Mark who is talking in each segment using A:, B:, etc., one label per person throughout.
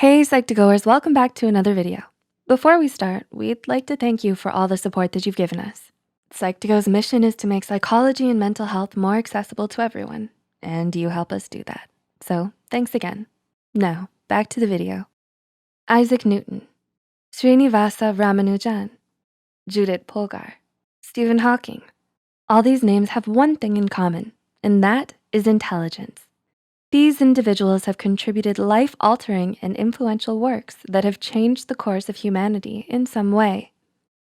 A: Hey Psych2goers, welcome back to another video. Before we start, we'd like to thank you for all the support that you've given us. Psych2go's mission is to make psychology and mental health more accessible to everyone, and you help us do that. So thanks again. Now, back to the video. Isaac Newton, Srinivasa Ramanujan, Judith Polgar, Stephen Hawking. All these names have one thing in common, and that is intelligence. These individuals have contributed life-altering and influential works that have changed the course of humanity in some way.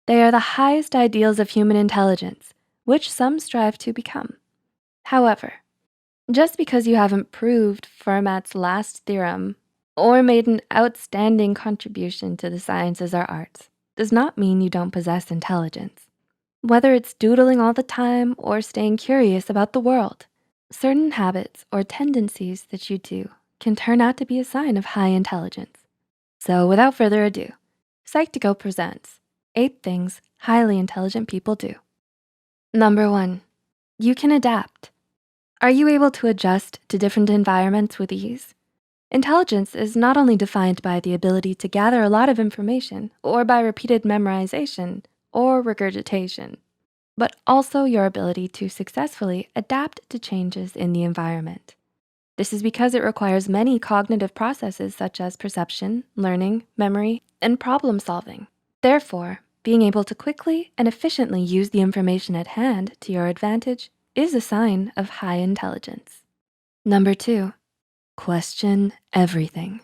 A: They are the highest ideals of human intelligence, which some strive to become. However, just because you haven't proved Fermat's last theorem or made an outstanding contribution to the sciences or arts does not mean you don't possess intelligence. Whether it's doodling all the time or staying curious about the world, certain habits or tendencies that you do can turn out to be a sign of high intelligence. So without further ado, Psych2go presents 8 things highly intelligent people do. Number 1, you can adapt. Are you able to adjust to different environments with ease? Intelligence is not only defined by the ability to gather a lot of information or by repeated memorization or regurgitation, but also your ability to successfully adapt to changes in the environment. This is because it requires many cognitive processes such as perception, learning, memory, and problem solving. Therefore, being able to quickly and efficiently use the information at hand to your advantage is a sign of high intelligence. Number 2, question everything.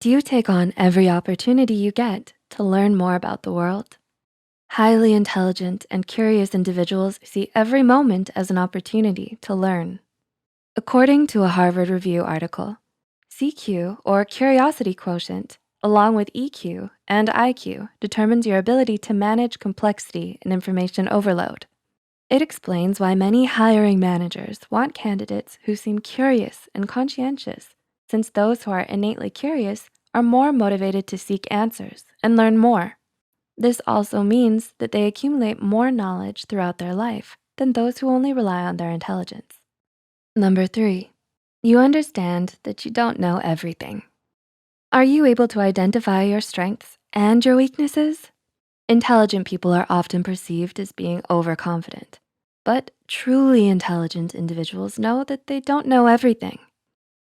A: Do you take on every opportunity you get to learn more about the world? Highly intelligent and curious individuals see every moment as an opportunity to learn. According to a Harvard Review article, CQ, or curiosity quotient, along with EQ and IQ, determines your ability to manage complexity and information overload. It explains why many hiring managers want candidates who seem curious and conscientious, since those who are innately curious are more motivated to seek answers and learn more. This also means that they accumulate more knowledge throughout their life than those who only rely on their intelligence. Number 3, you understand that you don't know everything. Are you able to identify your strengths and your weaknesses? Intelligent people are often perceived as being overconfident, but truly intelligent individuals know that they don't know everything.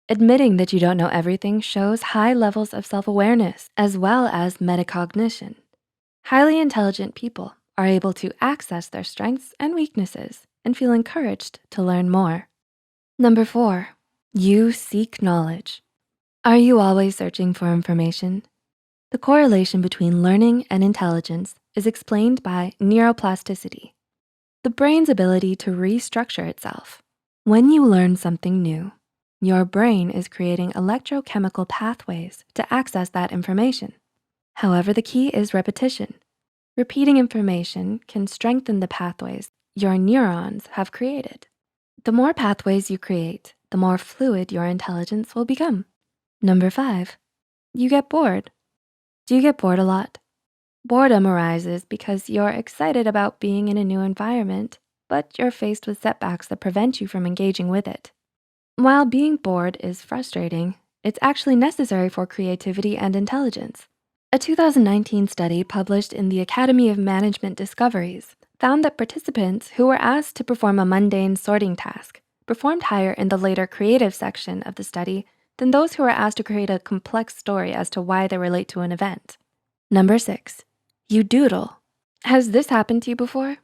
A: Admitting that you don't know everything shows high levels of self-awareness as well as metacognition. Highly intelligent people are able to access their strengths and weaknesses and feel encouraged to learn more. Number 4, you seek knowledge. Are you always searching for information? The correlation between learning and intelligence is explained by neuroplasticity, the brain's ability to restructure itself. When you learn something new, your brain is creating electrochemical pathways to access that information. However, the key is repetition. Repeating information can strengthen the pathways your neurons have created. The more pathways you create, the more fluid your intelligence will become. Number 5, you get bored. Do you get bored a lot? Boredom arises because you're excited about being in a new environment, but you're faced with setbacks that prevent you from engaging with it. While being bored is frustrating, it's actually necessary for creativity and intelligence. A 2019 study published in the Academy of Management Discoveries found that participants who were asked to perform a mundane sorting task performed higher in the later creative section of the study than those who were asked to create a complex story as to why they relate to an event. Number 6, you doodle. Has this happened to you before?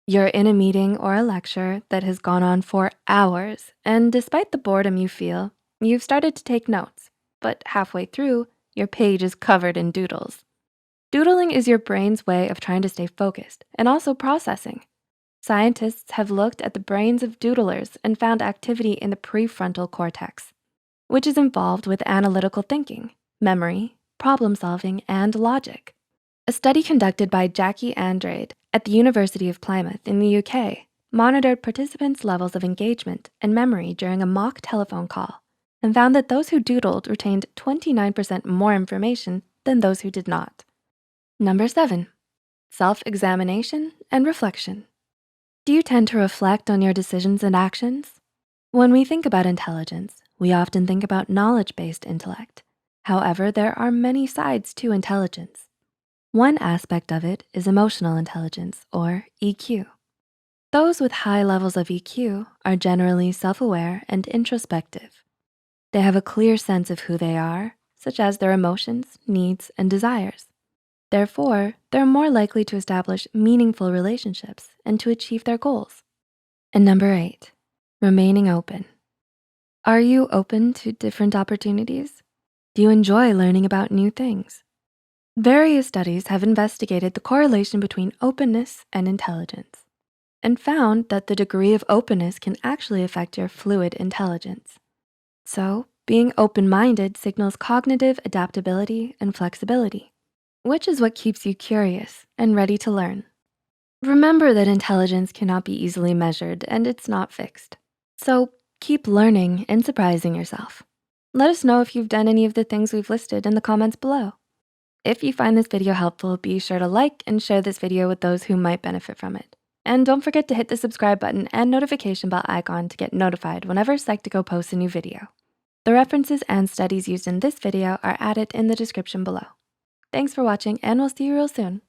A: You're in a meeting or a lecture that has gone on for hours, and despite the boredom you feel, you've started to take notes, but halfway through, your page is covered in doodles. Doodling is your brain's way of trying to stay focused and also processing. Scientists have looked at the brains of doodlers and found activity in the prefrontal cortex, which is involved with analytical thinking, memory, problem solving, and logic. A study conducted by Jackie Andrade at the University of Plymouth in the UK monitored participants' levels of engagement and memory during a mock telephone call and found that those who doodled retained 29% more information than those who did not. Number 7, self-examination and reflection. Do you tend to reflect on your decisions and actions? When we think about intelligence, we often think about knowledge-based intellect. However, there are many sides to intelligence. One aspect of it is emotional intelligence, or EQ. Those with high levels of EQ are generally self-aware and introspective. They have a clear sense of who they are, such as their emotions, needs, and desires. Therefore, they're more likely to establish meaningful relationships and to achieve their goals. And number 8, remaining open. Are you open to different opportunities? Do you enjoy learning about new things? Various studies have investigated the correlation between openness and intelligence and found that the degree of openness can actually affect your fluid intelligence. So, being open-minded signals cognitive adaptability and flexibility, which is what keeps you curious and ready to learn. Remember that intelligence cannot be easily measured and it's not fixed. So keep learning and surprising yourself. Let us know if you've done any of the things we've listed in the comments below. If you find this video helpful, be sure to like and share this video with those who might benefit from it. And don't forget to hit the subscribe button and notification bell icon to get notified whenever Psych2go posts a new video. The references and studies used in this video are added in the description below. Thanks for watching, and we'll see you real soon.